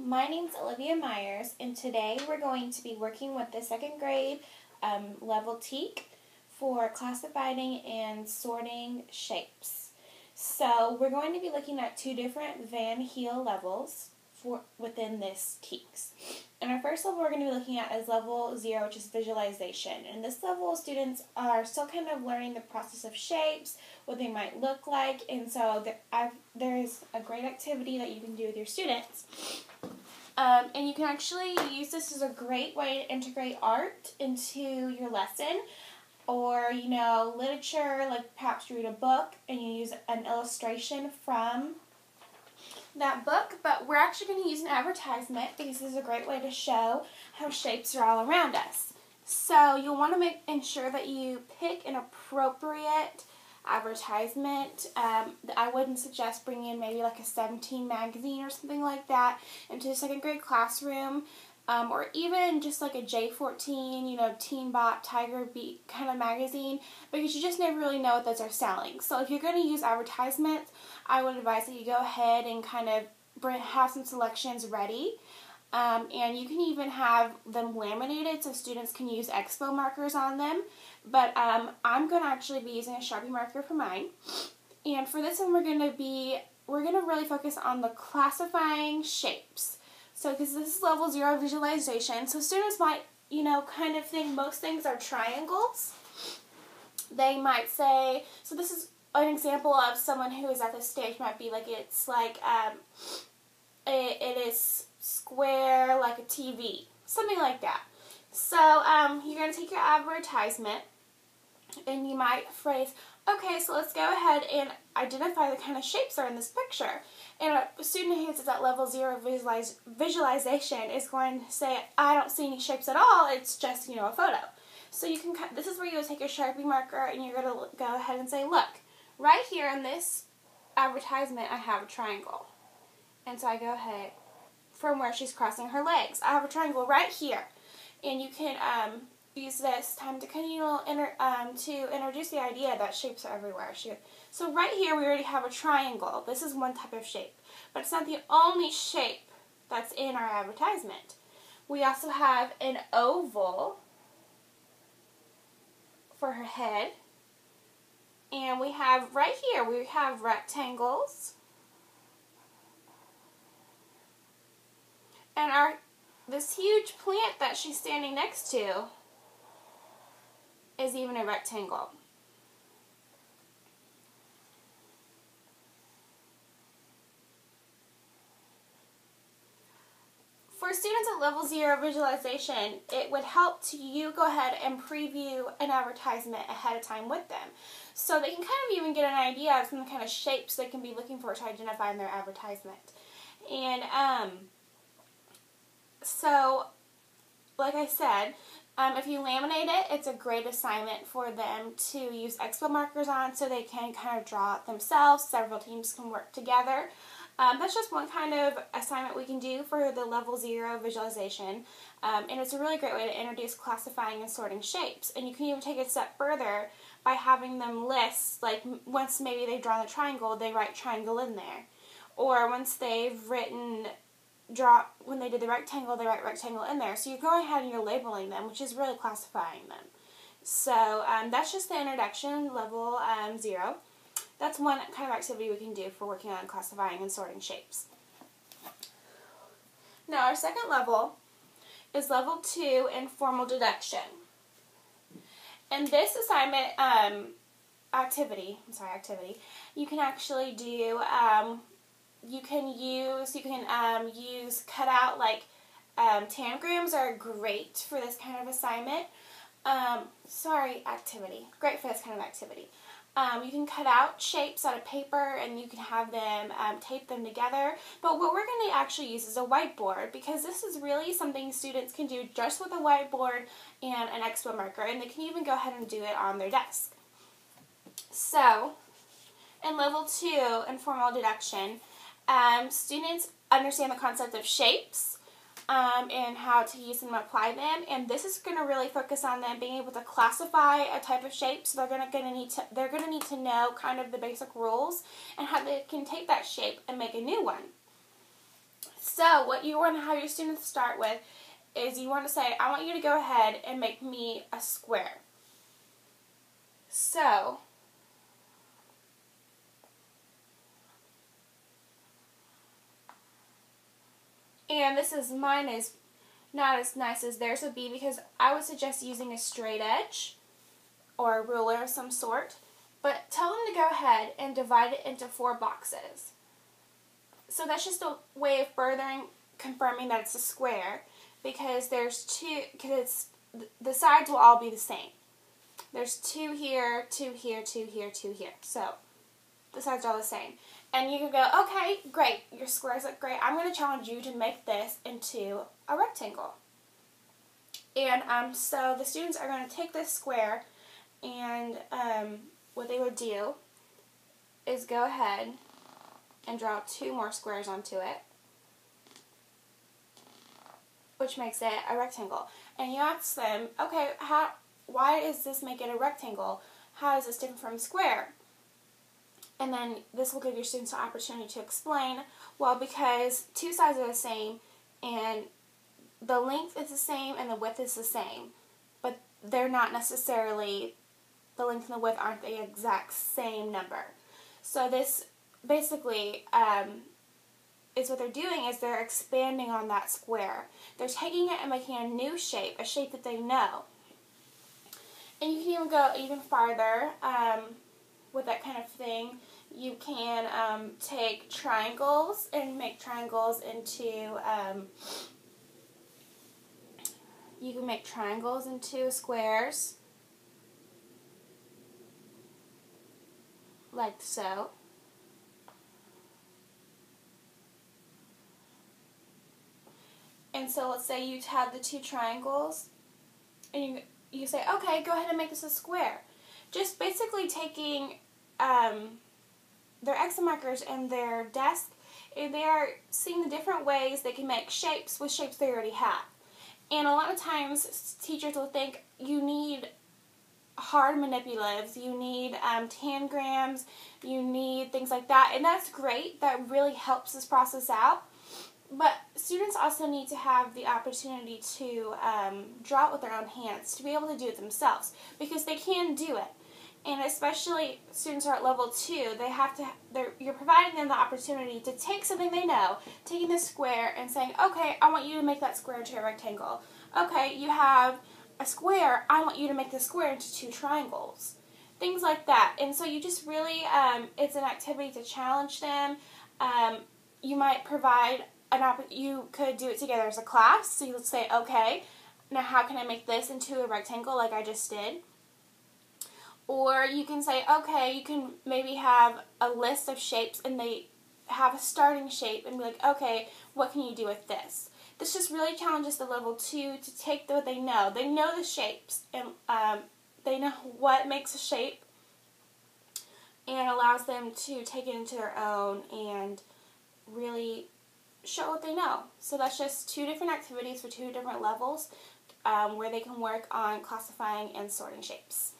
My name's Olivia Myers, and today we're going to be working with the second grade level TEAC for classifying and sorting shapes. So we're going to be looking at two different Van Heel levels within this TEACs. And our first level we're going to be looking at is level 0, which is visualization. And this level, students are still kind of learning the process of shapes, what they might look like, and so there's a great activity that you can do with your students. And you can actually use this as a great way to integrate art into your lesson, or, literature, like perhaps you read a book and you use an illustration from that book, but we're actually going to use an advertisement because this is a great way to show how shapes are all around us. So you'll want to ensure that you pick an appropriate advertisement. I wouldn't suggest bringing in maybe like a 17 magazine or something like that into a second grade classroom, or even just like a J14, Teen Bop, Tiger Beat kind of magazine, because you just never really know what those are selling. So if you're going to use advertisements, I would advise that you go ahead and kind of have some selections ready. And you can even have them laminated so students can use expo markers on them. But I'm going to actually be using a Sharpie marker for mine. And for this one, we're going to really focus on the classifying shapes. So because this is level 0 visualization, so students might, kind of think most things are triangles. They might say, so this is an example of someone who is at this stage, might be like, it's like, it is square like a TV, something like that. So you're going to take your advertisement and you might phrase, okay, so let's go ahead and identify the kind of shapes that are in this picture. And a student who is at level 0 visualization is going to say, I don't see any shapes at all, it's just, a photo. So you can, this is where you would take your Sharpie marker and you're going to go ahead and say, look, right here in this advertisement I have a triangle. And so I go ahead, from where she's crossing her legs, I have a triangle right here. And you can use this time to to introduce the idea that shapes are everywhere. So right here we already have a triangle. This is one type of shape, but it's not the only shape that's in our advertisement. We also have an oval for her head, and we have right here we have rectangles, and this huge plant that she's standing next to is even a rectangle. For students at level 0 visualization, it would help to you go ahead and preview an advertisement ahead of time with them, so they can kind of even get an idea of some kind of shapes they can be looking for to identify in their advertisement. And so, like I said, if you laminate it, it's a great assignment for them to use expo markers on so they can kind of draw it themselves. Several teams can work together. That's just one kind of assignment we can do for the level 0 visualization. And it's a really great way to introduce classifying and sorting shapes. And you can even take it a step further by having them list, like once maybe they've drawn a triangle, they write triangle in there. Or once they've when they did the rectangle, they write rectangle in there. So you're going ahead and you're labeling them, which is really classifying them. So that's just the introduction, level 0. That's one kind of activity we can do for working on classifying and sorting shapes. Now our second level is level 2, informal deduction. And this assignment, activity, you can actually do, you can use cutout, like tangrams are great for this kind of assignment. Activity. Great for this kind of activity. You can cut out shapes out of paper and you can have them tape them together. But what we're going to actually use is a whiteboard, because this is really something students can do just with a whiteboard and an expo marker, and they can even go ahead and do it on their desk. So, in level 2, informal deduction, students understand the concept of shapes and how to use them and apply them, and this is going to really focus on them being able to classify a type of shape. So they're going to need to know kind of the basic rules and how they can take that shape and make a new one. So what you want to have your students start with is you want to say, I want you to go ahead and make me a square. So, and mine is not as nice as theirs would be because I would suggest using a straight edge or a ruler of some sort. But tell them to go ahead and divide it into 4 boxes. So that's just a way of furthering confirming that it's a square because the sides will all be the same. There's 2 here, 2 here, 2 here, 2 here. So the sides are all the same. And you can go, okay, great, your squares look great. I'm going to challenge you to make this into a rectangle. And so the students are going to take this square and what they would do is go ahead and draw 2 more squares onto it, which makes it a rectangle. And you ask them, okay, why does this make it a rectangle? How is this different from a square? And then this will give your students an opportunity to explain, well, because 2 sides are the same and the length is the same and the width is the same, but they're not necessarily, the length and the width aren't the exact same number. So this basically is what they're doing is they're expanding on that square. They're taking it and making a new shape, a shape that they know. And you can even go even farther with that kind of thing. You can take triangles and make triangles into squares, like so. And so let's say you have the 2 triangles, and you say, okay, go ahead and make this a square. Just basically taking their X markers and their desk, and they are seeing the different ways they can make shapes with shapes they already have. And a lot of times teachers will think you need hard manipulatives, you need tangrams, you need things like that, and that's great. That really helps this process out. But students also need to have the opportunity to draw it with their own hands, to be able to do it themselves, because they can do it. And especially students who are at level 2, you're providing them the opportunity to take something they know, taking this square and saying, okay, I want you to make that square into a rectangle. Okay, you have a square, I want you to make the square into 2 triangles. Things like that. And so you just really, it's an activity to challenge them. You might provide you could do it together as a class. So you'll say, okay, now how can I make this into a rectangle like I just did? Or you can say, okay, you can maybe have a list of shapes and they have a starting shape and be like, okay, what can you do with this? This just really challenges the level 2 to take what they know. They know the shapes and they know what makes a shape and allows them to take it into their own and really show what they know. So that's just 2 different activities for 2 different levels where they can work on classifying and sorting shapes.